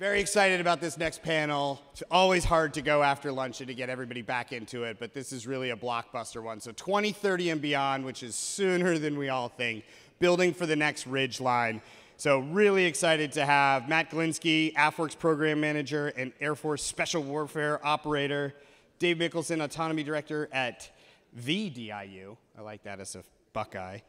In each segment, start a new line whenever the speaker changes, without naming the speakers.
Very excited about this next panel. It's always hard to go after lunch and to get everybody back into it, but this is really a blockbuster one. So 2030 and beyond, which is sooner than we all think, building for the next Ridgeline. So really excited to have Matt Glinski, AFWERX Program Manager and Air Force Special Warfare Operator, Dave Michelson, Autonomy Director at the DIU. I like that as a Buckeye.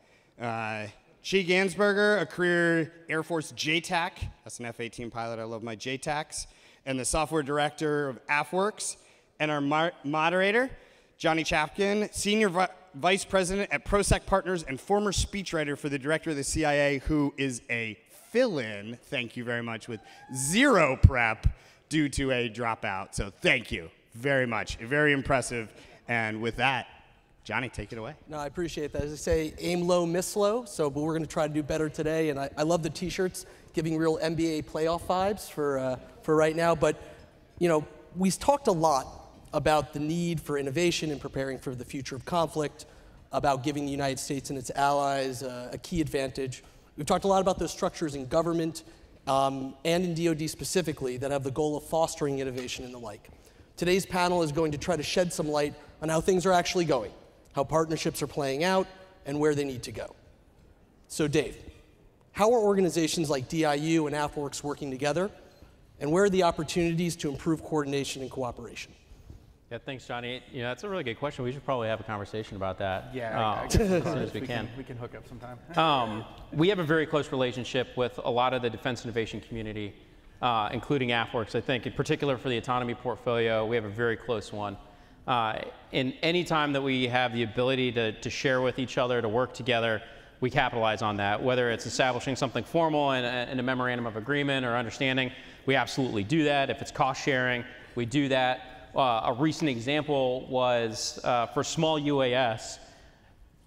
Chee Gansberger, a career Air Force JTAC. That's an F-18 pilot. I love my JTACs. And the software director of AFWERX. And our moderator, Johnny Chavkin, senior vice president at ProSec Partners and former speechwriter for the director of the CIA, who is a fill-in, thank you very much, with zero prep due to a dropout. So thank you very much. Very impressive. And with that, Johnny, take it away.
No, I appreciate that. As I say, aim low, miss low. But we're going to try to do better today. And I love the T-shirts, giving real NBA playoff vibes for right now. But you know, we talked a lot about the need for innovation and preparing for the future of conflict, about giving the United States and its allies a key advantage. We've talked a lot about those structures in government and in DoD specifically that have the goal of fostering innovation and the like. Today's panel is going to try to shed some light on how things are actually going, how partnerships are playing out, and where they need to go. So Dave, how are organizations like DIU and AFWERX working together, and where are the opportunities to improve coordination and cooperation?
Yeah, thanks, Johnny. You know, that's a really good question. We should probably have a conversation about that.
Yeah,
as soon as we can.
We can hook up sometime.
We have a very close relationship with a lot of the defense innovation community, including AFWERX. I think, in particular for the autonomy portfolio, we have a very close one. In any time that we have the ability to share with each other, to work together, we capitalize on that. Whether it's establishing something formal in a memorandum of agreement or understanding, we absolutely do that. If it's cost sharing, we do that. A recent example was for small UAS.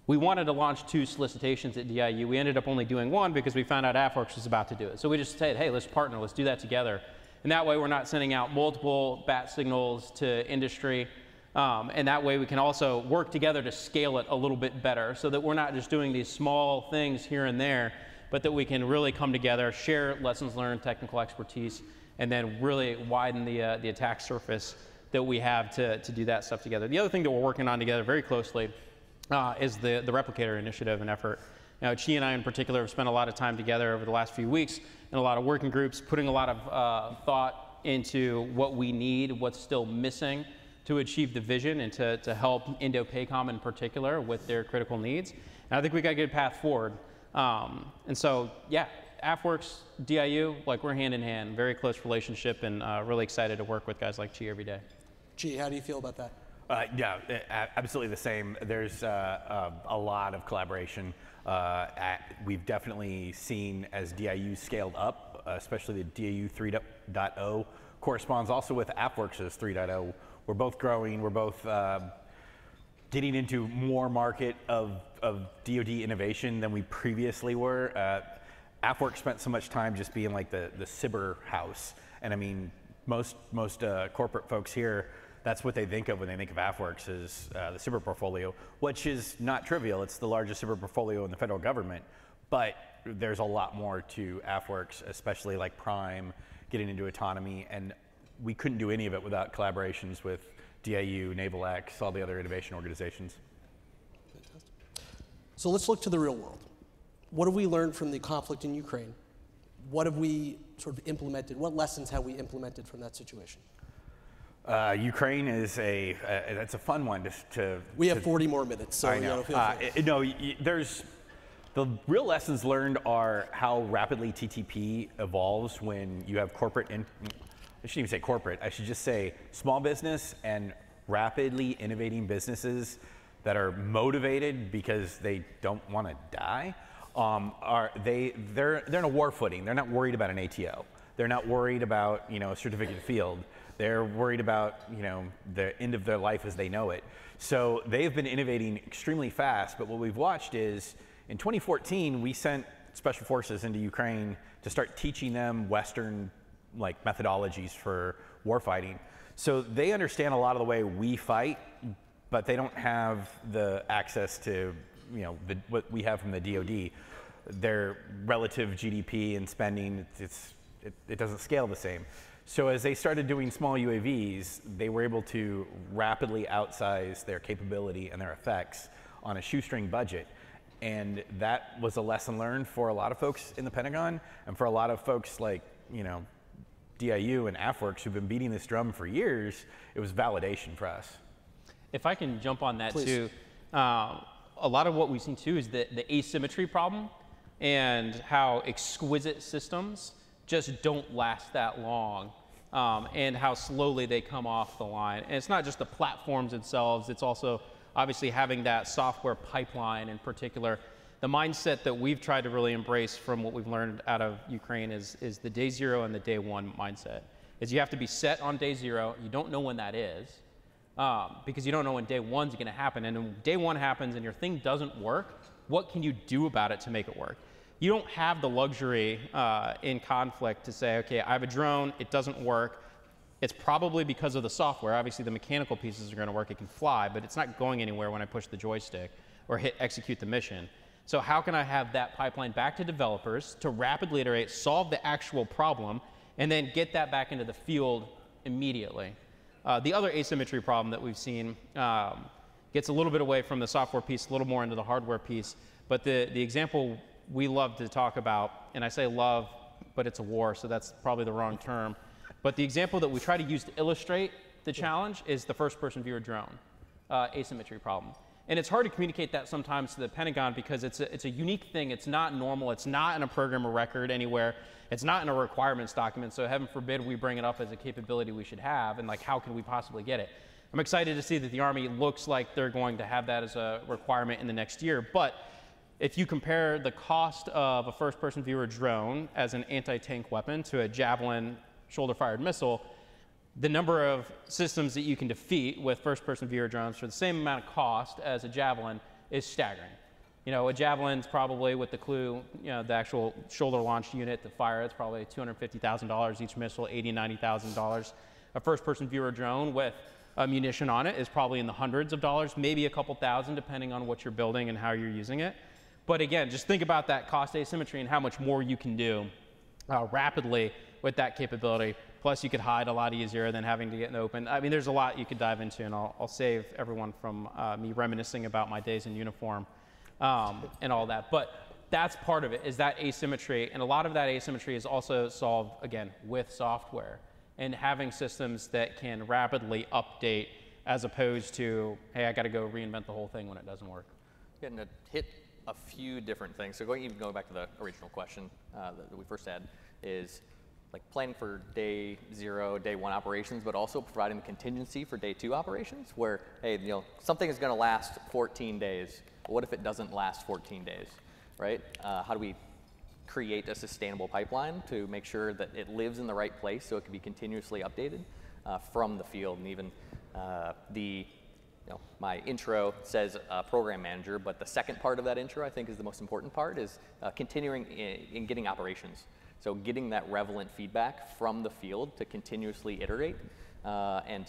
We wanted to launch 2 solicitations at DIU. We ended up only doing 1 because we found out AFWERX was about to do it. So we just said, hey, let's partner, let's do that together. And that way we're not sending out multiple bat signals to industry. And that way we can also work together to scale it a little bit better so that we're not just doing these small things here and there, but that we can really come together, share lessons learned, technical expertise, and then really widen the attack surface that we have to do that stuff together. The other thing that we're working on together very closely is the replicator initiative and effort. Now, Chee and I in particular have spent a lot of time together over the last few weeks in a lot of working groups, putting a lot of thought into what we need, what's still missing to achieve the vision and to help Indo-PACOM in particular with their critical needs. And I think we got a good path forward. And so, yeah, AFWERX, DIU, like we're hand in hand, very close relationship, and really excited to work with guys like Chee every day.
Chee, how do you feel about that?
Yeah, absolutely the same. There's a lot of collaboration. We've definitely seen as DIU scaled up, especially the DIU 3.0 corresponds also with AFWERX's 3.0. We're both growing. We're both getting into more market of DoD innovation than we previously were. AFWERX spent so much time just being like the cyber house. And I mean, most corporate folks here, that's what they think of when they think of AFWERX is the cyber portfolio, which is not trivial. It's the largest cyber portfolio in the federal government, but there's a lot more to AFWERX, especially like Prime, getting into autonomy, and we couldn't do any of it without collaborations with DIU, Naval X, all the other innovation organizations.
Fantastic. So let's look to the real world. What have we learned from the conflict in Ukraine? What have we sort of implemented? What lessons have we implemented from that situation?
Ukraine is it's a fun one to
we have 40 more minutes, so
I know. There's the real lessons learned are how rapidly TTP evolves when you have corporate. I shouldn't even say corporate. I should just say small business and rapidly innovating businesses that are motivated because they don't want to die. They're in a war footing. They're not worried about an ATO. They're not worried about a certificate of field. They're worried about the end of their life as they know it. So they've been innovating extremely fast. But what we've watched is in 2014 we sent special forces into Ukraine to start teaching them Western methodologies for warfighting. So they understand a lot of the way we fight, but they don't have the access to what we have from the DoD. Their relative GDP and spending, it's it doesn't scale the same. So as they started doing small UAVs, they were able to rapidly outsize their capability and their effects on a shoestring budget. And that was a lesson learned for a lot of folks in the Pentagon, and for a lot of folks like, DIU and AFWERX who've been beating this drum for years. It was validation for us.
If I can jump on that
Please.
too, a lot of what we've seen too is the asymmetry problem, and how exquisite systems just don't last that long, and how slowly they come off the line. And it's not just the platforms themselves, it's also obviously having that software pipeline in particular. The mindset that we've tried to really embrace from what we've learned out of Ukraine is the day zero and the day one mindset. Is you have to be set on day zero, you don't know when that is, because you don't know when day one's gonna happen. And when day one happens and your thing doesn't work, what can you do about it to make it work? You don't have the luxury in conflict to say, okay, I have a drone, it doesn't work. It's probably because of the software. Obviously the mechanical pieces are gonna work, it can fly, but it's not going anywhere when I push the joystick or hit execute the mission. So how can I have that pipeline back to developers to rapidly iterate, solve the actual problem, and then get that back into the field immediately? The other asymmetry problem that we've seen gets a little bit away from the software piece, a little more into the hardware piece, but the example we love to talk about, and I say love, but it's a war, so that's probably the wrong term, but the example that we try to use to illustrate the challenge is the first-person viewer drone asymmetry problem. And it's hard to communicate that sometimes to the Pentagon because it's a unique thing. It's not normal. It's not in a program or record anywhere. It's not in a requirements document. So heaven forbid we bring it up as a capability we should have, and like how can we possibly get it? I'm excited to see that the Army looks like they're going to have that as a requirement in the next year. But if you compare the cost of a first-person viewer drone as an anti-tank weapon to a Javelin shoulder-fired missile, the number of systems that you can defeat with first-person viewer drones for the same amount of cost as a Javelin is staggering. A Javelin's probably, with the clue, the actual shoulder-launched unit to fire, it's probably $250,000 each missile, $80,000, $90,000. A first-person viewer drone with munition on it is probably in the hundreds of dollars, maybe a couple thousand, depending on what you're building and how you're using it. But again, just think about that cost asymmetry and how much more you can do rapidly with that capability. Plus, you could hide a lot easier than having to get in the open. I mean, there's a lot you could dive into, and I'll save everyone from me reminiscing about my days in uniform and all that. But that's part of it, is that asymmetry. And a lot of that asymmetry is also solved, again, with software and having systems that can rapidly update as opposed to, hey, I got to go reinvent the whole thing when it doesn't work.
Getting to hit a few different things. So going back to the original question that we first had is, like planning for day zero, day one operations, but also providing the contingency for day two operations where, hey, something is going to last 14 days. What if it doesn't last 14 days, right? How do we create a sustainable pipeline to make sure that it lives in the right place so it can be continuously updated from the field? And even my intro says program manager, but the second part of that intro I think is the most important part, is continuing in getting operations. So getting that relevant feedback from the field to continuously iterate. And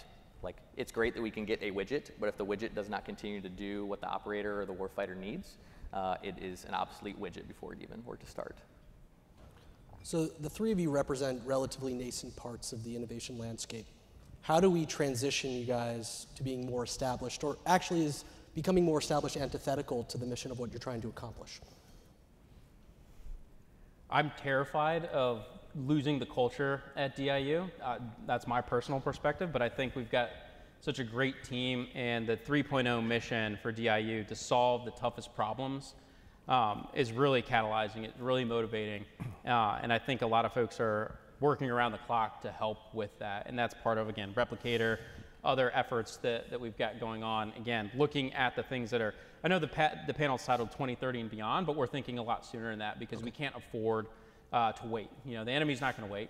it's great that we can get a widget, but if the widget does not continue to do what the operator or the warfighter needs, it is an obsolete widget before it even were to start.
So the three of you represent relatively nascent parts of the innovation landscape. How do we transition you guys to being more established, or actually is becoming more established antithetical to the mission of what you're trying to accomplish? I'm
terrified of losing the culture at DIU. That's my personal perspective, but I think we've got such a great team, and the 3.0 mission for DIU to solve the toughest problems is really catalyzing it, really motivating, and I think a lot of folks are working around the clock to help with that, and that's part of, again, Replicator, other efforts that we've got going on. Again, looking at the things that are, I know the panel's titled 2030 and beyond, but we're thinking a lot sooner than that because we can't afford to wait. The enemy's not going to wait,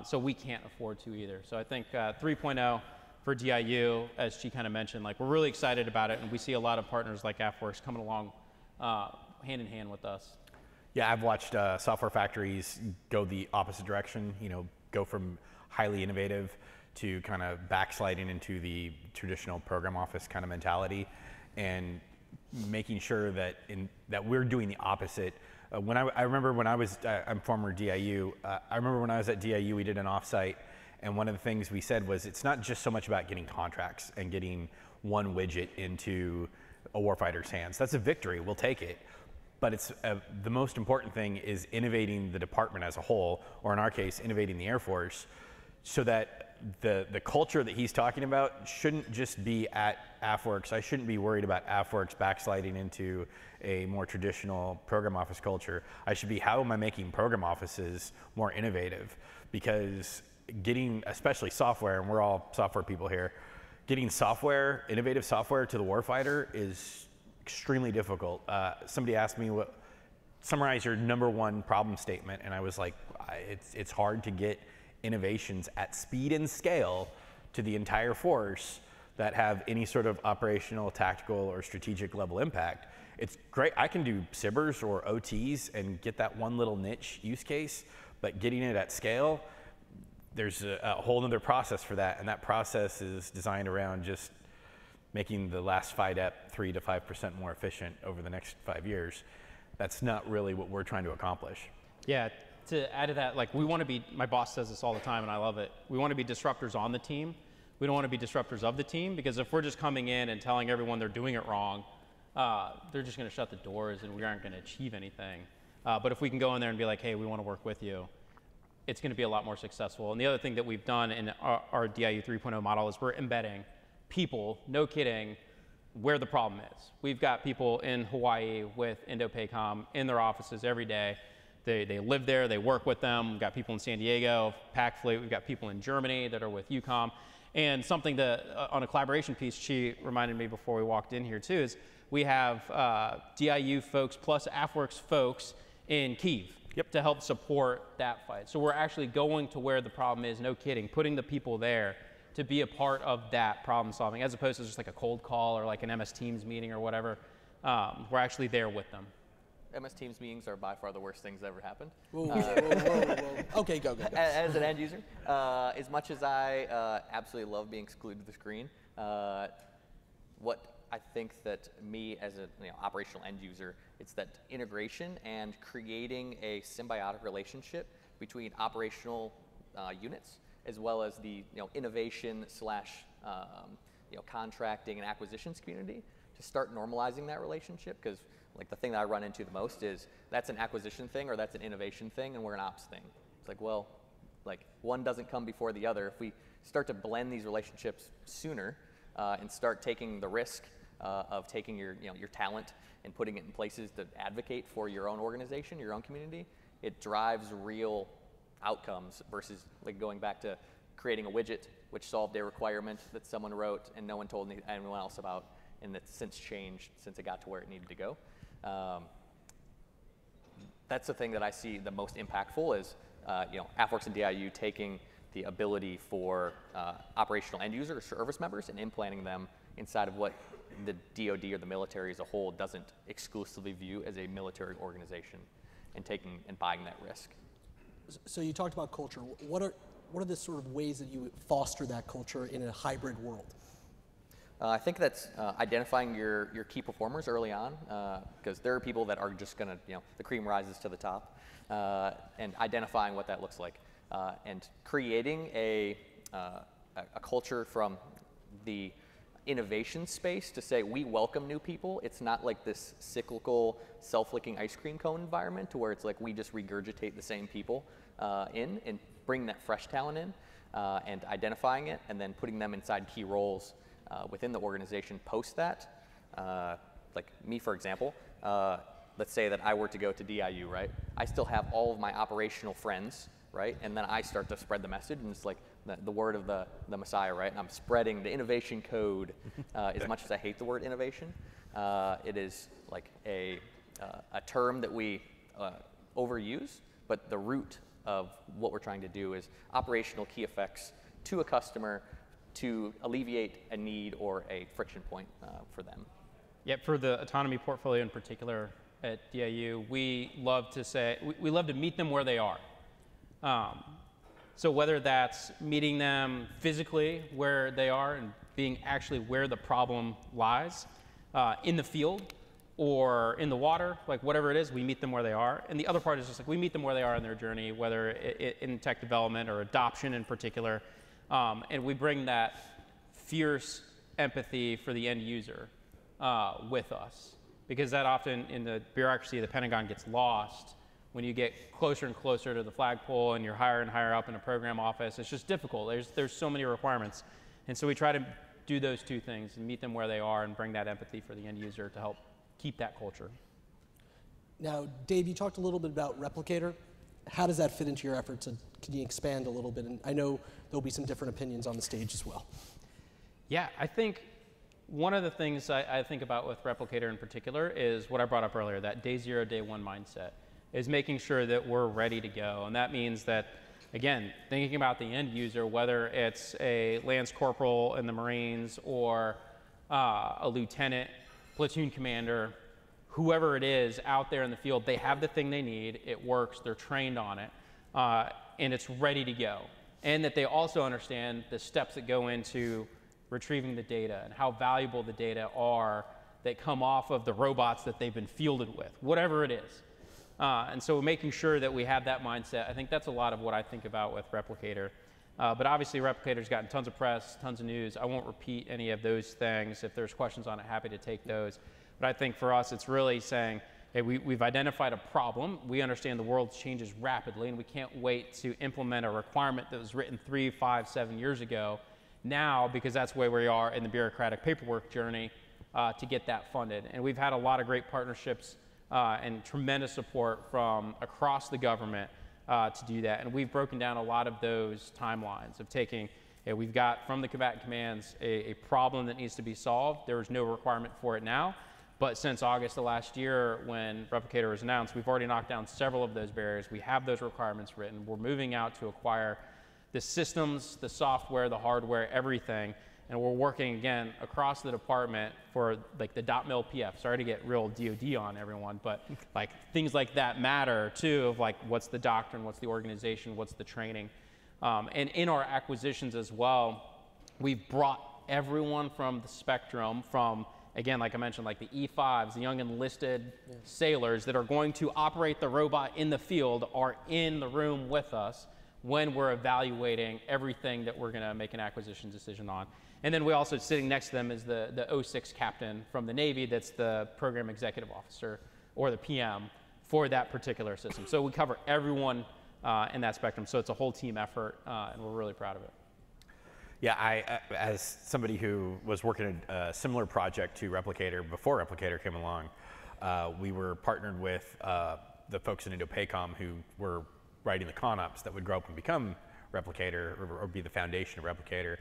so we can't afford to either. So I think 3.0 for DIU, as Chee kind of mentioned, we're really excited about it, and we see a lot of partners like AFWERX coming along hand in hand with us.
Yeah, I've watched software factories go the opposite direction, go from highly innovative to kind of backsliding into the traditional program office kind of mentality, and making sure that we're doing the opposite I remember when I was, I'm former DIU, I remember when I was at DIU, we did an offsite, and one of the things we said was it's not just so much about getting contracts and getting one widget into a warfighter's hands. That's a victory, we'll take it. But it's the most important thing is innovating the department as a whole, or in our case, innovating the Air Force, so that the culture that he's talking about shouldn't just be at AFWERX. I shouldn't be worried about AFWERX backsliding into a more traditional program office culture. I should be, how am I making program offices more innovative? Because getting, especially software, and we're all software people here, getting software, innovative software to the warfighter is extremely difficult. Somebody asked me, summarize your #1 problem statement, and I was like, it's hard to get innovations at speed and scale to the entire force that have any sort of operational, tactical, or strategic level impact. It's great, I can do SIBRs or OTs and get that one little niche use case, but getting it at scale, there's a whole other process for that, and that process is designed around just making the last FIDEP 3 to 5% more efficient over the next 5 years. That's not really what we're trying to accomplish.
Yeah, to add to that, like we want to be, my boss says this all the time and I love it, we want to be disruptors on the team. We don't want to be disruptors of the team, because if we're just coming in and telling everyone they're doing it wrong, they're just going to shut the doors and we aren't going to achieve anything. But if we can go in there and be like, hey, we want to work with you, it's going to be a lot more successful. And the other thing that we've done in our DIU 3.0 model is we're embedding people, no kidding, where the problem is. We've got people in Hawaii with Indo-PACOM in their offices every day. They live there, they work with them. We've got people in San Diego, PAC Fleet. We've got people in Germany that are with UCOM. And something that, on a collaboration piece, Chee reminded me before we walked in here too, is we have DIU folks plus AFWERX folks in Kyiv. Yep. To help support that fight. So we're actually going to where the problem is, no kidding, putting the people there to be a part of that problem solving, as opposed to just like a cold call or like an MS Teams meeting or whatever. We're actually there with them.
MS Teams meetings are by far the worst things that ever happened.
Whoa. Okay, go.
As an end user, as much as I absolutely love being glued to the screen, what I think that me as a operational end user, it's that integration and creating a symbiotic relationship between operational units as well as the innovation / contracting and acquisitions community, to start normalizing that relationship. Because like the thing that I run into the most is that's an acquisition thing or that's an innovation thing and we're an ops thing. It's like, well, like one doesn't come before the other. If we start to blend these relationships sooner and start taking the risk of taking your talent and putting it in places to advocate for your own organization, your own community, it drives real outcomes versus like going back to creating a widget which solved a requirement that someone wrote and no one told anyone else about, and that's since changed since it got to where it needed to go. That's the thing that I see the most impactful is AFWERX and DIU taking the ability for operational end user or service members and implanting them inside of what the DoD or the military as a whole doesn't exclusively view as a military organization, and taking and buying that risk.
So you talked about culture. What are the sort of ways that you foster that culture in a hybrid world?
I think that's identifying your key performers early on, because there are people that are just going to, the cream rises to the top, and identifying what that looks like, and creating a culture from the innovation space to say we welcome new people. It's not like this cyclical, self-licking ice cream cone environment to where it's like we just regurgitate the same people in and bring that fresh talent in, and identifying it and then putting them inside key roles within the organization post that. Like me, for example, let's say that I were to go to DIU, right? I still have all of my operational friends, right? And then I start to spread the message, and it's like the word of the Messiah, right? And I'm spreading the innovation code. As much as I hate the word innovation, it is like a term that we overuse, but the root of what we're trying to do is operational key effects to a customer to alleviate a need or a friction point for them.
Yeah, for the autonomy portfolio in particular at DIU, we love to say, we love to meet them where they are. So whether that's meeting them physically where they are and being actually where the problem lies in the field, or in the water, like whatever it is, we meet them where they are. And the other part is just like we meet them where they are in their journey, whether in tech development or adoption in particular. And we bring that fierce empathy for the end user with us. Because that often in the bureaucracy of the Pentagon gets lost when you get closer and closer to the flagpole and you're higher and higher up in a program office. It's just difficult. There's so many requirements. And so we try to do those two things and meet them where they are and bring that empathy for the end user to help keep that culture.
Now, Dave, you talked a little bit about Replicator. How does that fit into your efforts? And can you expand a little bit? And I know there'll be some different opinions on the stage as well.
Yeah, I think one of the things I think about with Replicator in particular is what I brought up earlier, that day zero, day one mindset, is making sure that we're ready to go. And that means that, again, thinking about the end user, whether it's a Lance Corporal in the Marines or a lieutenant, platoon commander, whoever it is out there in the field, they have the thing they need, it works, they're trained on it, and it's ready to go. And that they also understand the steps that go into retrieving the data and how valuable the data are that come off of the robots that they've been fielded with, whatever it is. And so making sure that we have that mindset, I think that's a lot of what I think about with Replicator. But obviously Replicator's gotten tons of press, tons of news. I won't repeat any of those things. If there's questions on it, happy to take those. But I think for us, it's really saying, hey, we've identified a problem. We understand the world changes rapidly, and we can't wait to implement a requirement that was written 3, 5, 7 years ago now, because that's where we are in the bureaucratic paperwork journey to get that funded. And we've had a lot of great partnerships and tremendous support from across the government to do that. And we've broken down a lot of those timelines of taking, we've got from the combatant commands a problem that needs to be solved. There is no requirement for it now. But since August of last year, when Replicator was announced, we've already knocked down several of those barriers. We have those requirements written. We're moving out to acquire the systems, the software, the hardware, everything. And we're working, again, across the department for like the .mil PF. Sorry to get real DoD on everyone, but like things like that matter too, of like what's the doctrine, what's the organization, what's the training. And in our acquisitions as well, we've brought everyone from the spectrum from, again, like I mentioned, like the E5s, the young enlisted sailors that are going to operate the robot in the field are in the room with us when we're evaluating everything that we're gonna make an acquisition decision on. And then we also, sitting next to them is the 06 captain from the Navy that's the program executive officer or the PM for that particular system. So we cover everyone in that spectrum. So it's a whole team effort and we're really proud of it.
Yeah, I as somebody who was working a similar project to Replicator before Replicator came along, we were partnered with the folks in Indo-PACOM who were writing the ConOps that would grow up and become Replicator or be the foundation of Replicator.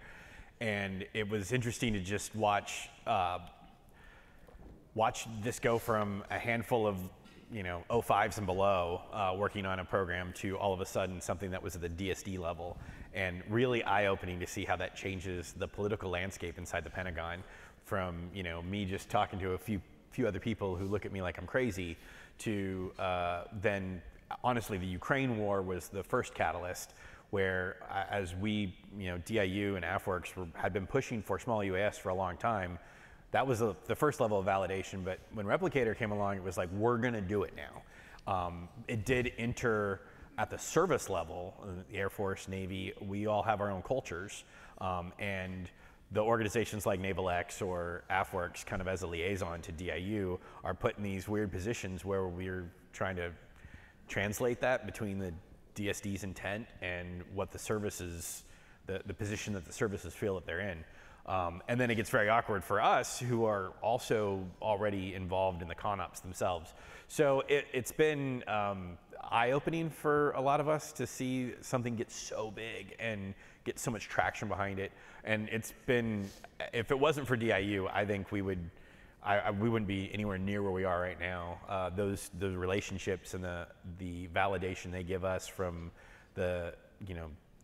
And it was interesting to just watch this go from a handful of 05s and below working on a program to all of a sudden something that was at the DSD level, and really eye-opening to see how that changes the political landscape inside the Pentagon from me just talking to a few other people who look at me like I'm crazy to then honestly the Ukraine war was the first catalyst where as we, DIU and AFWorks had been pushing for small UAS for a long time. That was the first level of validation, but when Replicator came along, it was like, we're gonna do it now. It did enter at the service level, the Air Force, Navy, we all have our own cultures, and the organizations like Naval X or AFWorks, kind of as a liaison to DIU, are put in these weird positions where we're trying to translate that between the DSD's intent and what the services, the position that the services feel that they're in. And then it gets very awkward for us who are also already involved in the ConOps themselves. So it's been eye-opening for a lot of us to see something get so big and get so much traction behind it. And it's been, if it wasn't for DIU, I think we wouldn't be anywhere near where we are right now. Those relationships and the validation they give us from the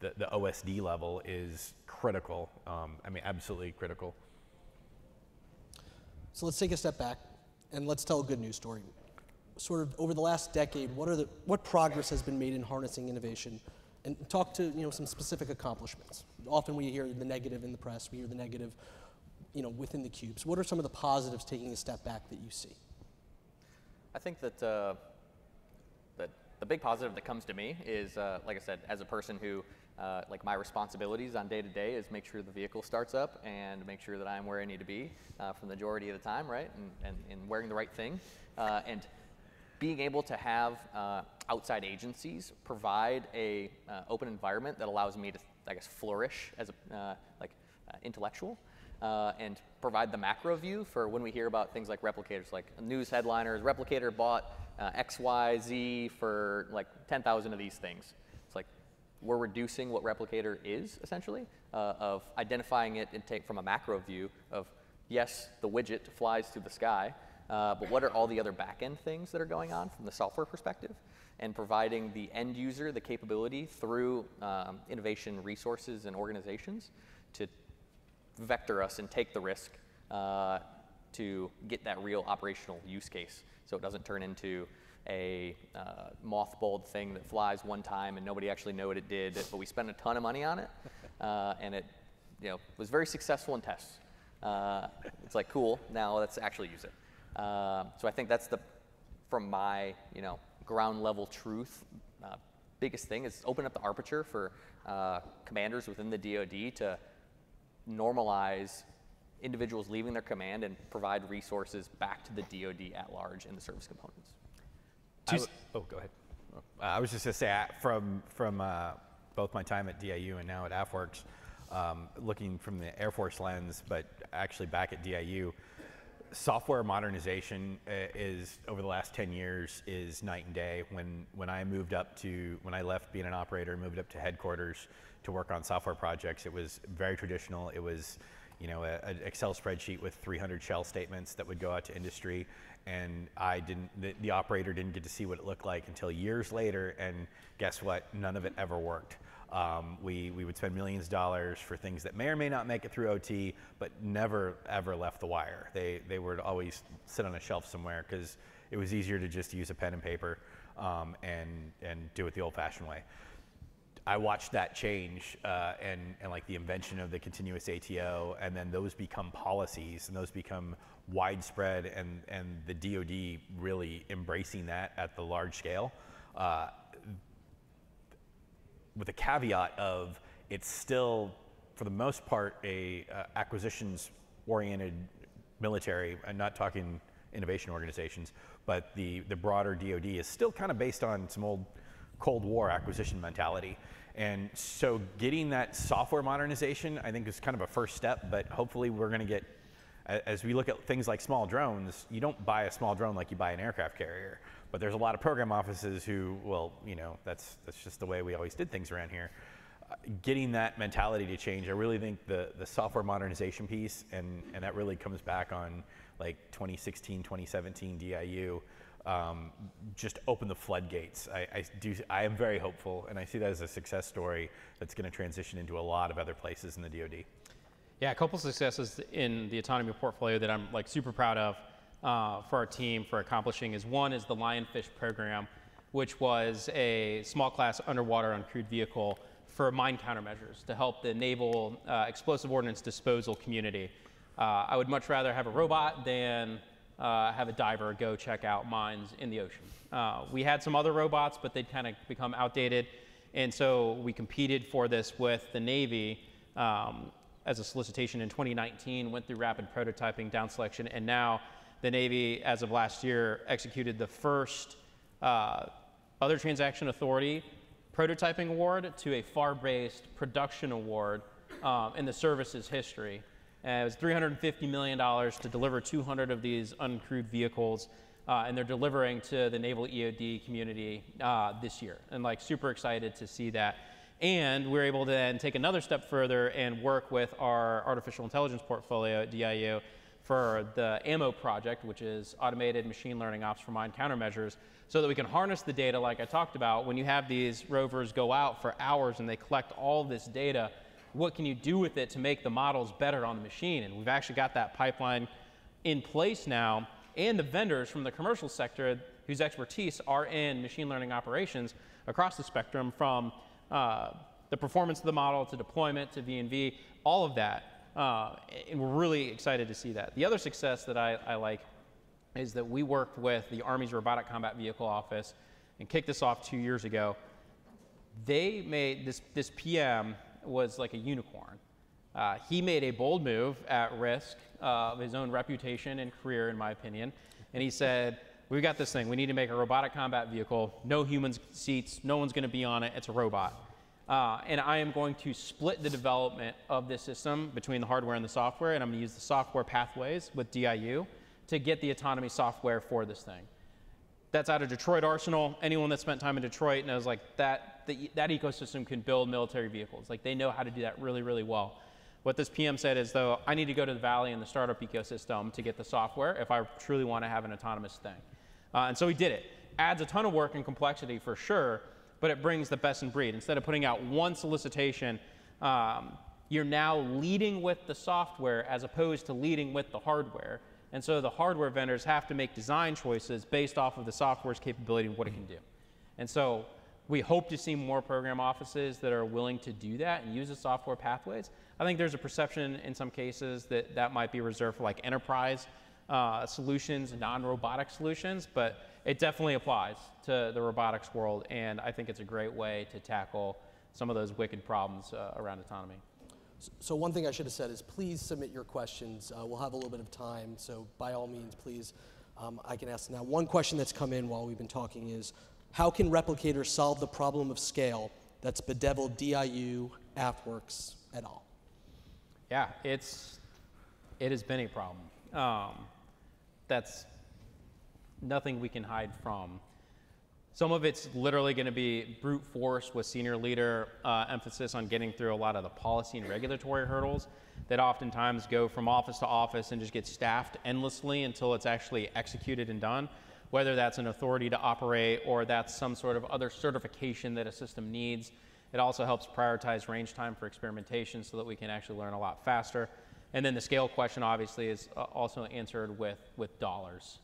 OSD level is critical. I mean, absolutely critical.
So let's take a step back and let's tell a good news story. Sort of over the last decade, what progress has been made in harnessing innovation? And talk to some specific accomplishments. Often we hear the negative in the press, we hear the negative within the cubes. What are some of the positives taking a step back that you see?
I think that that the big positive that comes to me is, like I said, as a person who, like my responsibilities on day to day is make sure the vehicle starts up and make sure that I'm where I need to be for the majority of the time, right? And wearing the right thing. And being able to have outside agencies provide a open environment that allows me to, I guess, flourish as a intellectual. And provide the macro view for when we hear about things like replicators, like news headliners, replicator bought XYZ for like 10,000 of these things. It's like we're reducing what replicator is, essentially, of identifying it and take from a macro view of, yes, the widget flies through the sky, but what are all the other back-end things that are going on from the software perspective, and providing the end user the capability through innovation resources and organizations to vector us and take the risk to get that real operational use case, so it doesn't turn into a mothballed thing that flies one time and nobody actually know what it did, but we spent a ton of money on it, and it was very successful in tests. It's like, cool, now let's actually use it. So I think that's from my ground level truth, biggest thing is open up the aperture for commanders within the DoD to normalize individuals leaving their command and provide resources back to the DoD at large in the service components.
Go ahead. I was just going to say, from both my time at DIU and now at AFWorks, looking from the Air Force lens, but actually back at DIU, software modernization is, over the last 10 years, is night and day. When I left being an operator, moved up to headquarters to work on software projects, it was very traditional. It was, an Excel spreadsheet with 300 shell statements that would go out to industry, and the operator didn't get to see what it looked like until years later, and guess what? None of it ever worked. We would spend millions of dollars for things that may or may not make it through OT, but never ever left the wire. They would always sit on a shelf somewhere because it was easier to just use a pen and paper and do it the old-fashioned way. I watched that change and like the invention of the continuous ATO, and then those become policies and those become widespread, and the DoD really embracing that at the large scale. With a caveat of it's still, for the most part, a acquisitions-oriented military. I'm not talking innovation organizations, but the broader DoD is still kind of based on some old Cold War acquisition mentality. And so getting that software modernization, I think, is kind of a first step, but hopefully we're going to get, as we look at things like small drones, you don't buy a small drone like you buy an aircraft carrier. But there's a lot of program offices who, well, that's just the way we always did things around here. Getting that mentality to change, I really think the software modernization piece, and that really comes back on like 2016, 2017 DIU, just open the floodgates. I am very hopeful, and I see that as a success story that's going to transition into a lot of other places in the DoD.
Yeah, a couple successes in the autonomy portfolio that I'm like super proud of. For our team for accomplishing is, one is the Lionfish program, which was a small class underwater uncrewed vehicle for mine countermeasures to help the naval explosive ordnance disposal community. I would much rather have a robot than have a diver go check out mines in the ocean. We had some other robots, but they'd kind of become outdated, and so we competed for this with the Navy as a solicitation in 2019, went through rapid prototyping, down selection, and now the Navy, as of last year, executed the first other transaction authority prototyping award to a FAR-based production award in the service's history. And it was $350 million to deliver 200 of these uncrewed vehicles, and they're delivering to the Naval EOD community this year. And like super excited to see that. And we're able to then take another step further and work with our artificial intelligence portfolio at DIU for the AMMO project, which is automated machine learning ops for mine countermeasures, so that we can harness the data like I talked about. When you have these rovers go out for hours and they collect all this data, what can you do with it to make the models better on the machine? And we've actually got that pipeline in place now, and the vendors from the commercial sector whose expertise are in machine learning operations across the spectrum, from the performance of the model to deployment to V&V, all of that. And we're really excited to see that. The other success that I like is that we worked with the Army's Robotic Combat Vehicle Office and kicked this off 2 years ago. They made, this PM was like a unicorn. He made a bold move at risk of his own reputation and career, in my opinion. And he said, we've got this thing. We need to make a robotic combat vehicle. No human seats. No one's going to be on it. It's a robot. And I am going to split the development of this system between the hardware and the software. And I'm going to use the software pathways with DIU to get the autonomy software for this thing. That's out of Detroit Arsenal. Anyone that spent time in Detroit knows like that ecosystem can build military vehicles. Like they know how to do that really, really well. What this PM said is, though, I need to go to the Valley and the startup ecosystem to get the software if I truly want to have an autonomous thing. And so he did it. Adds a ton of work and complexity for sure, but it brings the best in breed. Instead of putting out one solicitation, you're now leading with the software as opposed to leading with the hardware. And so the hardware vendors have to make design choices based off of the software's capability and what it can do. And so we hope to see more program offices that are willing to do that and use the software pathways. I think there's a perception in some cases that that might be reserved for like enterprise solutions, non-robotic solutions, but it definitely applies to the robotics world, and I think it's a great way to tackle some of those wicked problems around autonomy.
So one thing I should have said is please submit your questions. We'll have a little bit of time, so by all means, please, I can ask now. One question that's come in while we've been talking is, how can Replicator solve the problem of scale that's bedeviled DIU, AFWERX, et al.?
Yeah, it has been a problem. That's nothing we can hide from. Some of it's literally going to be brute force with senior leader emphasis on getting through a lot of the policy and regulatory hurdles that oftentimes go from office to office and just get staffed endlessly until it's actually executed and done, whether that's an authority to operate or that's some sort of other certification that a system needs. It also helps prioritize range time for experimentation so that we can actually learn a lot faster. And then the scale question obviously is also answered with dollars,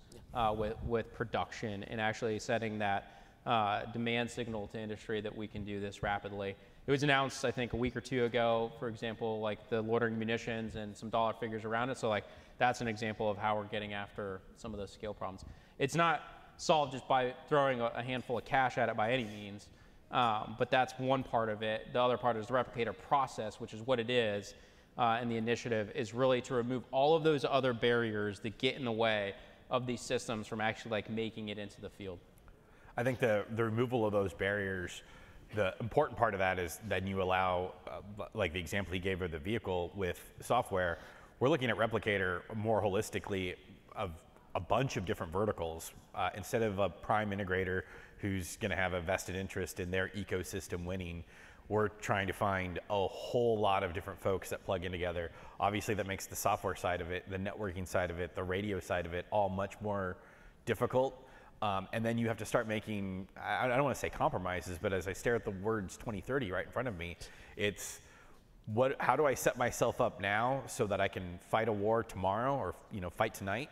with production and actually setting that demand signal to industry that we can do this rapidly. It was announced, I think, a week or two ago, for example, like the loitering munitions and some dollar figures around it. So like that's an example of how we're getting after some of those scale problems. It's not solved just by throwing a handful of cash at it by any means, but that's one part of it. The other part is the replicator process, which is what it is, and the initiative is really to remove all of those other barriers that get in the way of these systems from actually like making it into the field.
I think the removal of those barriers, the important part of that is that you allow, like the example he gave of the vehicle with software, we're looking at Replicator more holistically of a bunch of different verticals. Instead of a prime integrator who's going to have a vested interest in their ecosystem winning, we're trying to find a whole lot of different folks that plug in together. Obviously that makes the software side of it, the networking side of it, the radio side of it all much more difficult. And then you have to start making, I don't want to say compromises, but as I stare at the words 2030 right in front of me, it's how do I set myself up now so that I can fight a war tomorrow or fight tonight,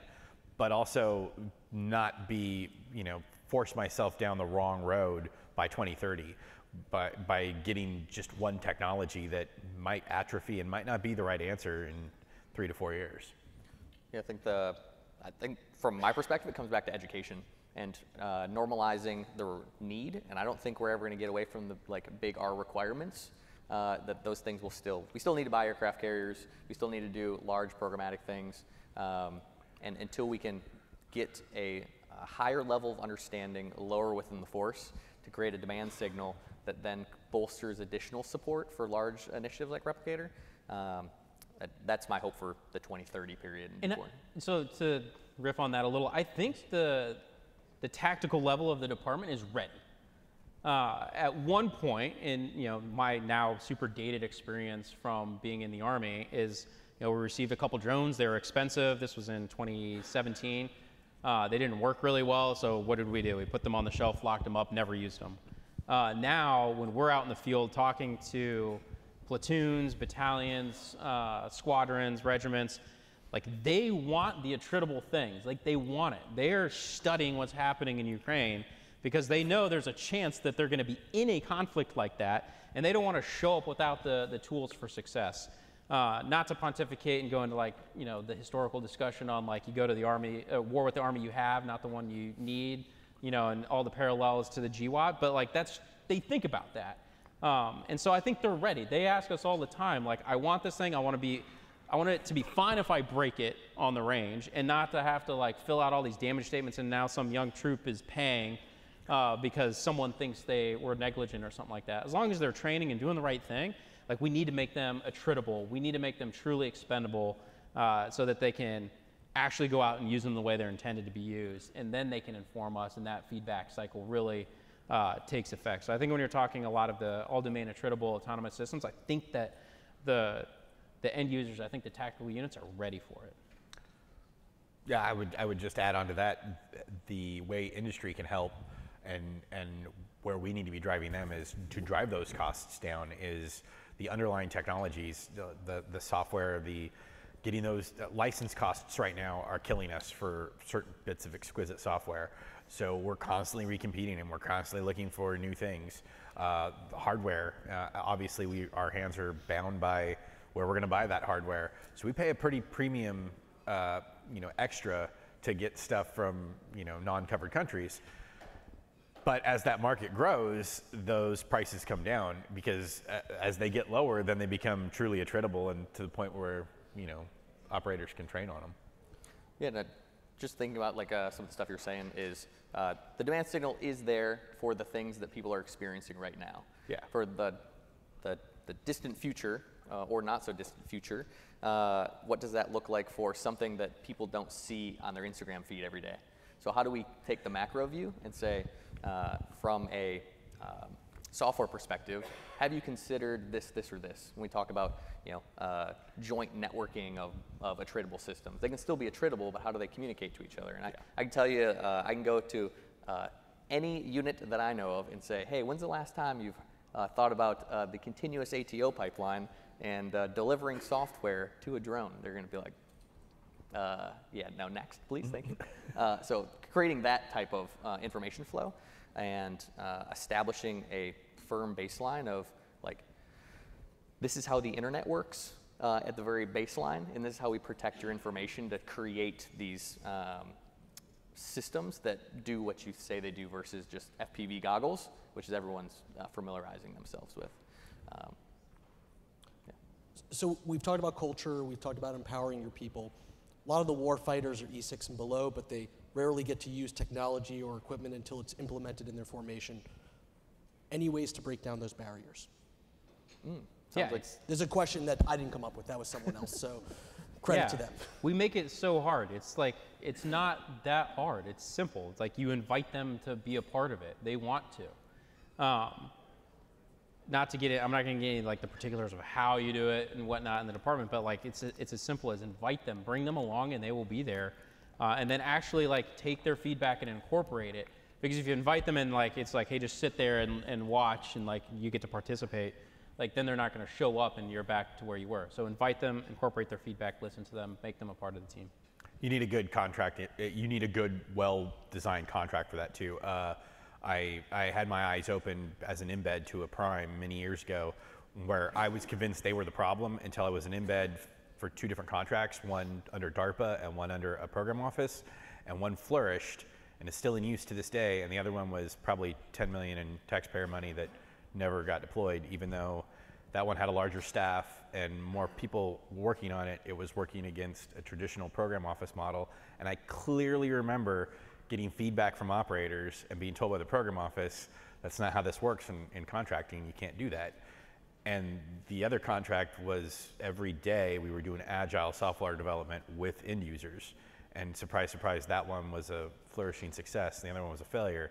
but also not be, force myself down the wrong road by 2030 by getting just one technology that might atrophy and might not be the right answer in 3 to 4 years.
Yeah, I think from my perspective, it comes back to education and normalizing the need. And I don't think we're ever going to get away from the big R requirements. That those things we still need to buy aircraft carriers. We still need to do large programmatic things. And until we can get a higher level of understanding lower within the force to create a demand signal that then bolsters additional support for large initiatives like Replicator, that's my hope for the 2030 period.
And so to riff on that a little, I think the tactical level of the department is ready. At one point in my now super dated experience from being in the Army is we received a couple drones. They were expensive. This was in 2017. They didn't work really well, so what did we do? We put them on the shelf, locked them up, never used them. Now, when we're out in the field talking to platoons, battalions, squadrons, regiments, they want the attritable things. They want it. They're studying what's happening in Ukraine because they know there's a chance that they're going to be in a conflict like that, and they don't want to show up without the tools for success. Not to pontificate and go into like, you know, the historical discussion on like you go to the army, war with the army you have, not the one you need, you know, and all the parallels to the GWAT, but like they think about that. And so I think they're ready. They ask us all the time, like, I want this thing, I want it to be fine if I break it on the range and not to have to like fill out all these damage statements and now some young troop is paying because someone thinks they were negligent or something like that. As long as they're training and doing the right thing, like we need to make them attritable. We need to make them truly expendable so that they can actually go out and use them the way they're intended to be used. And then they can inform us, and that feedback cycle really takes effect. So I think when you're talking a lot of the all-domain attritable autonomous systems, I think that the end users, I think the tactical units are ready for it.
Yeah, I would just add on to that, the way industry can help and where we need to be driving them is to drive those costs down is the underlying technologies, the software, getting those license costs right now are killing us for certain bits of exquisite software. So we're constantly recompeting and we're constantly looking for new things. Hardware, obviously our hands are bound by where we're going to buy that hardware. So we pay a pretty premium, extra to get stuff from, non-covered countries. But as that market grows, those prices come down because as they get lower, then they become truly attritable and to the point where, operators can train on them.
Yeah, just thinking about like some of the stuff you're saying is the demand signal is there for the things that people are experiencing right now.
Yeah.
For the distant future or not so distant future, what does that look like for something that people don't see on their Instagram feed every day? So how do we take the macro view and say, from a software perspective, have you considered this, or this? When we talk about joint networking of attritable systems, they can still be attritable, but how do they communicate to each other? And I can tell you, I can go to any unit that I know of and say, hey, when's the last time you've thought about the continuous ATO pipeline and delivering software to a drone? They're going to be like, yeah, no, next, please, thank you. So creating that type of information flow and establishing a firm baseline of like, this is how the internet works at the very baseline, and this is how we protect your information to create these systems that do what you say they do versus just FPV goggles, which is everyone's familiarizing themselves with.
So we've talked about culture, we've talked about empowering your people. A lot of the war fighters are E6 and below, but they rarely get to use technology or equipment until it's implemented in their formation. Any ways to break down those barriers?
Yeah,
like there's a question that I didn't come up with, that was someone else, so credit to them.
We make it so hard. It's like, it's not that hard. It's simple. It's like you invite them to be a part of it. They want to. Not to get it, I'm not going to get into like the particulars of how you do it and whatnot in the department, but like it's as simple as invite them, bring them along, and they will be there, and then actually like take their feedback and incorporate it. Because if you invite them and like it's like, hey, just sit there and watch, and like you get to participate, like then they're not going to show up and you're back to where you were. So invite them, incorporate their feedback, listen to them, make them a part of the team.
You need a good contract. You need a good, well-designed contract for that too. I had my eyes open as an embed to a prime many years ago where I was convinced they were the problem until I was an embed for two different contracts, one under DARPA and one under a program office, and one flourished and is still in use to this day, and the other one was probably $10 million in taxpayer money that never got deployed, even though that one had a larger staff and more people working on it. It was working against a traditional program office model, and I clearly remember getting feedback from operators and being told by the program office, that's not how this works in contracting, you can't do that. And the other contract was every day we were doing agile software development with end users. And surprise, surprise, that one was a flourishing success, the other one was a failure.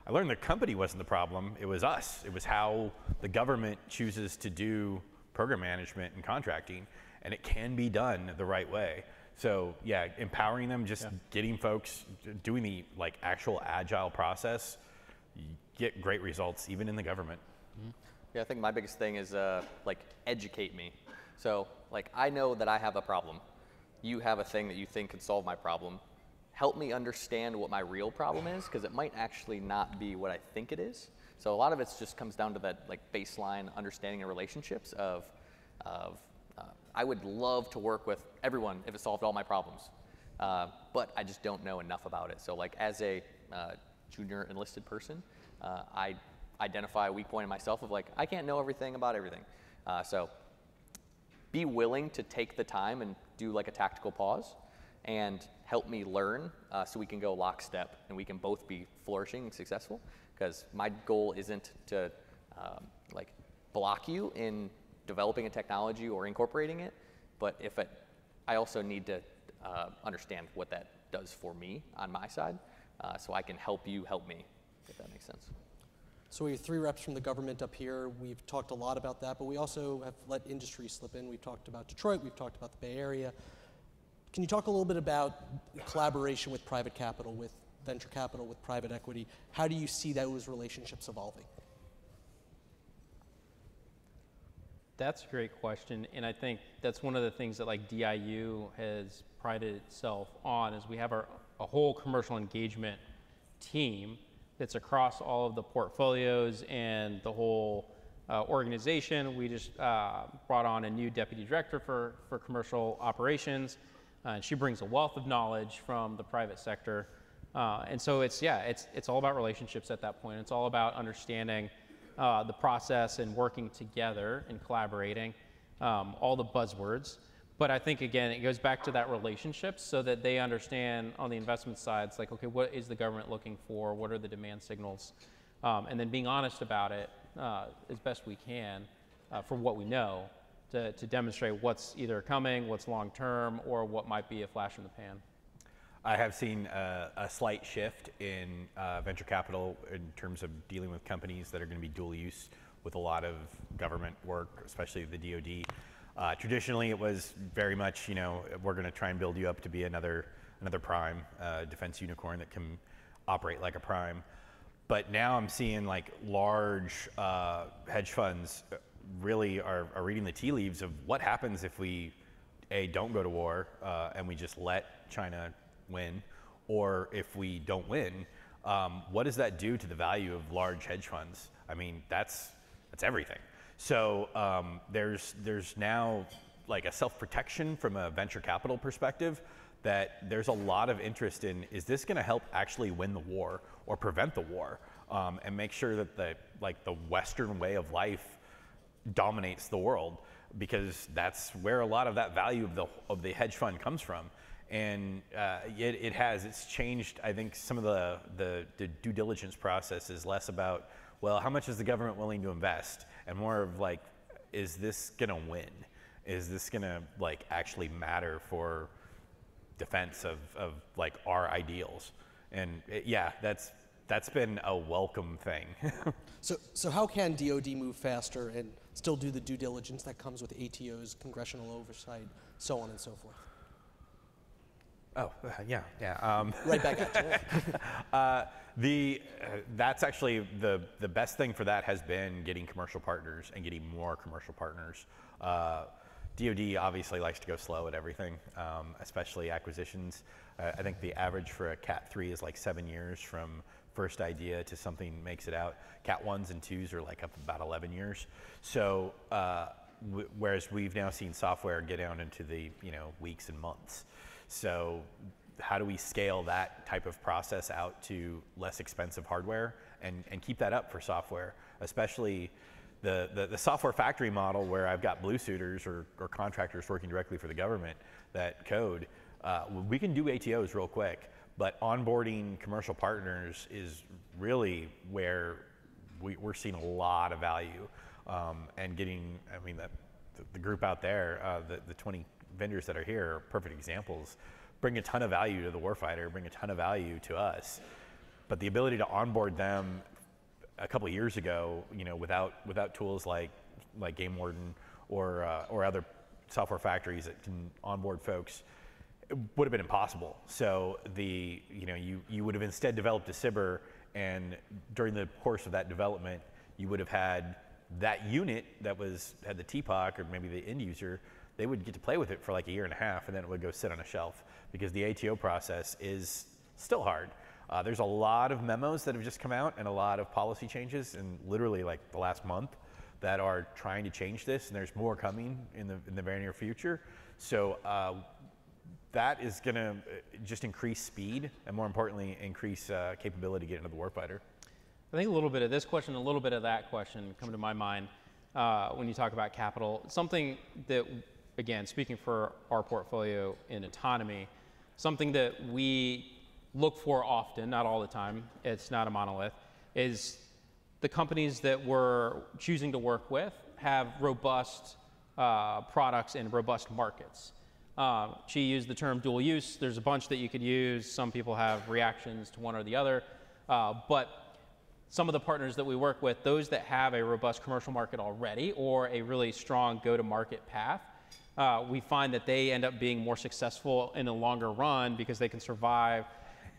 I learned the company wasn't the problem, it was us. It was how the government chooses to do program management and contracting, and it can be done the right way. So yeah, empowering them, just getting folks doing the like actual agile process, you get great results even in the government.
Mm-hmm. Yeah, I think my biggest thing is like educate me. So like I know that I have a problem. You have a thing that you think could solve my problem. Help me understand what my real problem is, because it might actually not be what I think it is. So a lot of it just comes down to that like baseline understanding of relationships of I would love to work with everyone if it solved all my problems. But I just don't know enough about it. So like as a junior enlisted person, I identify a weak point in myself of like, I can't know everything about everything. So be willing to take the time and do like a tactical pause and help me learn so we can go lockstep and we can both be flourishing and successful. Because my goal isn't to like block you in developing a technology or incorporating it, but I also need to understand what that does for me on my side, so I can help you help me, if that makes sense.
So we have 3 reps from the government up here. We've talked a lot about that, but we also have let industry slip in. We've talked about Detroit, we've talked about the Bay Area. Can you talk a little bit about collaboration with private capital, with venture capital, with private equity? How do you see those relationships evolving?
That's a great question, and I think that's one of the things that like DIU has prided itself on is we have a whole commercial engagement team that's across all of the portfolios and the whole organization. We just brought on a new deputy director for commercial operations, and she brings a wealth of knowledge from the private sector. And so it's all about relationships at that point. It's all about understanding the process and working together and collaborating, all the buzzwords. But I think, again, it goes back to that relationship so that they understand on the investment side, it's like, okay, what is the government looking for? What are the demand signals? And then being honest about it as best we can for what we know to demonstrate what's either coming, what's long-term, or what might be a flash in the pan.
I have seen a slight shift in venture capital in terms of dealing with companies that are going to be dual use with a lot of government work, especially the DoD. Traditionally, it was very much, we're going to try and build you up to be another prime, defense unicorn that can operate like a prime. But now I'm seeing like large hedge funds really are reading the tea leaves of what happens if we, don't go to war and we just let China win, or if we don't win, what does that do to the value of large hedge funds? I mean, that's everything. So there's now like a self-protection from a venture capital perspective that there's a lot of interest in, is this going to help actually win the war or prevent the war, and make sure that the Western way of life dominates the world, because that's where a lot of that value of the hedge fund comes from. And it's changed. I think some of the due diligence process is less about, well, how much is the government willing to invest, and more of like, is this gonna win? Is this gonna like actually matter for defense of like our ideals? And that's been a welcome thing.
So how can DoD move faster and still do the due diligence that comes with ATOs, congressional oversight, so on and so forth?
Oh, yeah.
Right back at you.
That's actually the best thing for that has been getting commercial partners and getting more commercial partners. DoD obviously likes to go slow at everything, especially acquisitions. I think the average for a Cat 3 is like 7 years from first idea to something makes it out. Cat 1s and 2s are like up about 11 years. So whereas we've now seen software get down into the weeks and months. So how do we scale that type of process out to less expensive hardware and keep that up for software, especially the software factory model where I've got blue suiters or contractors working directly for the government that code. We can do ATOs real quick, but onboarding commercial partners is really where we're seeing a lot of value, and getting, the group out there, the 20 vendors that are here are perfect examples, bring a ton of value to the warfighter, bring a ton of value to us. But the ability to onboard them a couple of years ago, without tools like Game Warden or other software factories that can onboard folks, it would have been impossible. So you would have instead developed a SIBR, and during the course of that development, you would have had that unit that had the TPOC or maybe the end user. They would get to play with it for like a year and a half, and then it would go sit on a shelf, because the ATO process is still hard. There's a lot of memos that have just come out and a lot of policy changes in literally like the last month that are trying to change this, and there's more coming in the very near future. So that is going to just increase speed, and more importantly, increase capability to get into the warfighter.
I think a little bit of this question, a little bit of that question come to my mind when you talk about capital. Something that, again, speaking for our portfolio in autonomy, something that we look for often, not all the time, it's not a monolith, is the companies that we're choosing to work with have robust products in robust markets. Chee used the term dual use. There's a bunch that you could use. Some people have reactions to one or the other. But some of the partners that we work with, those that have a robust commercial market already or a really strong go-to-market path, we find that they end up being more successful in the longer run because they can survive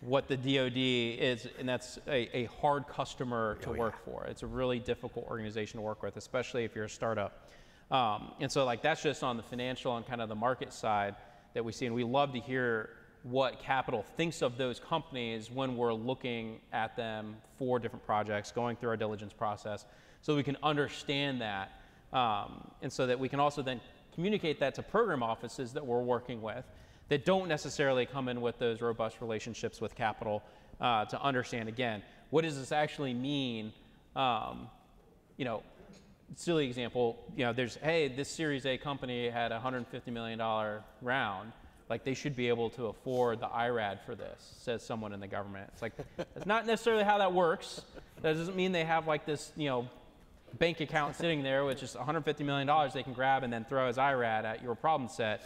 what the DoD is, and that's a hard customer to work for. It's a really difficult organization to work with, especially if you're a startup. And so like that's just on the financial and kind of the market side that we see, and we love to hear what capital thinks of those companies when we're looking at them for different projects, going through our diligence process, so we can understand that, and so that we can also then communicate that to program offices that we're working with that don't necessarily come in with those robust relationships with capital, to understand, again, what does this actually mean? You know, silly example, you know, there's, hey, this Series A company had a $150 million round. Like, they should be able to afford the IRAD for this, says someone in the government. It's like, that's not necessarily how that works. That doesn't mean they have like this, you know, bank account sitting there with just $150 million they can grab and then throw as IRAD at your problem set.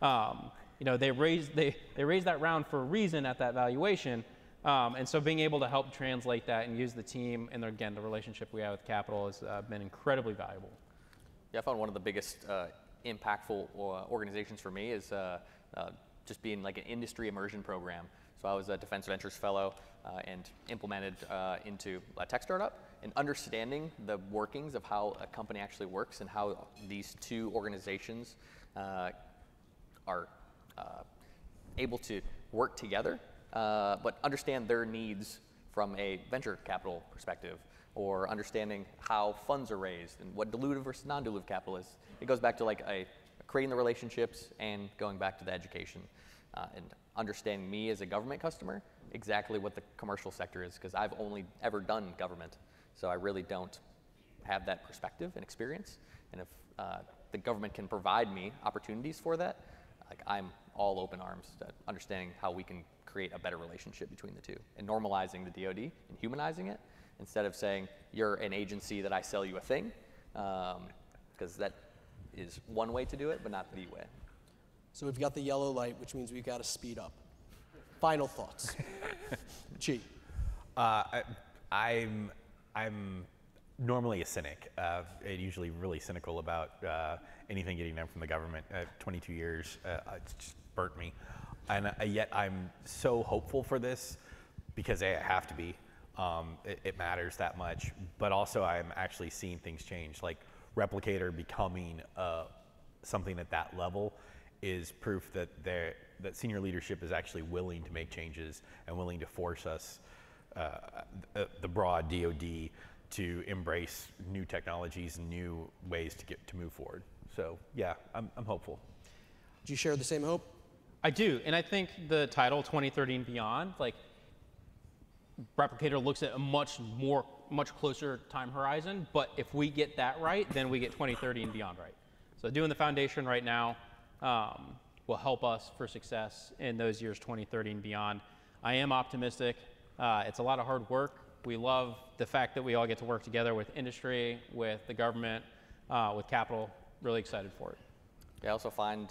You know, they raised that round for a reason at that valuation. And so being able to help translate that and use the team and, again, the relationship we have with capital has been incredibly valuable.
Yeah, I found one of the biggest impactful organizations for me is just being like an industry immersion program. So I was a Defense Ventures Fellow and implemented into a tech startup, and understanding the workings of how a company actually works and how these two organizations are able to work together, but understand their needs from a venture capital perspective, or understanding how funds are raised and what dilutive versus non-dilutive capital is. It goes back to like creating the relationships and going back to the education and understanding me as a government customer, exactly what the commercial sector is, because I've only ever done government. So I really don't have that perspective and experience. And if the government can provide me opportunities for that, like, I'm all open arms to understanding how we can create a better relationship between the two and normalizing the DoD and humanizing it, instead of saying you're an agency that I sell you a thing, because that is one way to do it, but not the way.
So we've got the yellow light, which means we've got to speed up. Final thoughts. Chee.
I'm normally a cynic, usually really cynical about anything getting done from the government. 22 years, it's just burnt me. And yet I'm so hopeful for this because I have to be. It matters that much, but also I'm actually seeing things change. Like Replicator becoming something at that level is proof that that senior leadership is actually willing to make changes and willing to force us, the broad DoD, to embrace new technologies and new ways to move forward. So yeah, I'm hopeful.
Do you share the same hope?
I do, and I think the title 2030 and beyond, like, Replicator looks at a much closer time horizon, but if we get that right, then we get 2030 and beyond right. So doing the foundation right now will help us for success in those years 2030 and beyond. I am optimistic. It's a lot of hard work. We love the fact that we all get to work together with industry, with the government, with capital. Really excited for it.
I also find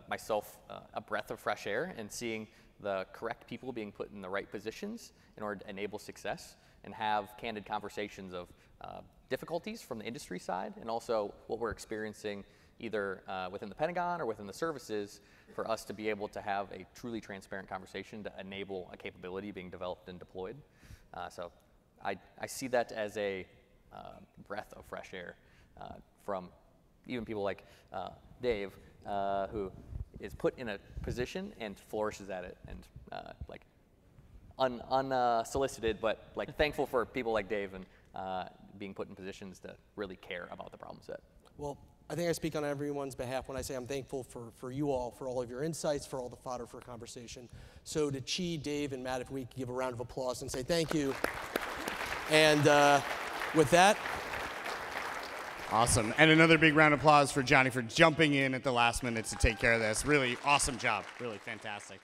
myself a breath of fresh air and seeing the correct people being put in the right positions in order to enable success, and have candid conversations of difficulties from the industry side, and also what we're experiencing either within the Pentagon or within the services, for us to be able to have a truly transparent conversation to enable a capability being developed and deployed. So I see that as a breath of fresh air from even people like Dave, who is put in a position and flourishes at it, and like unsolicited, but like thankful for people like Dave and being put in positions to really care about the problem set.
Well, I think I speak on everyone's behalf when I say I'm thankful for you all, for all of your insights, for all the fodder for conversation. So to Chee, Dave, and Matt, if we could give a round of applause and say thank you. And with that.
Awesome. And another big round of applause for Johnny for jumping in at the last minute to take care of this. Really awesome job. Really fantastic.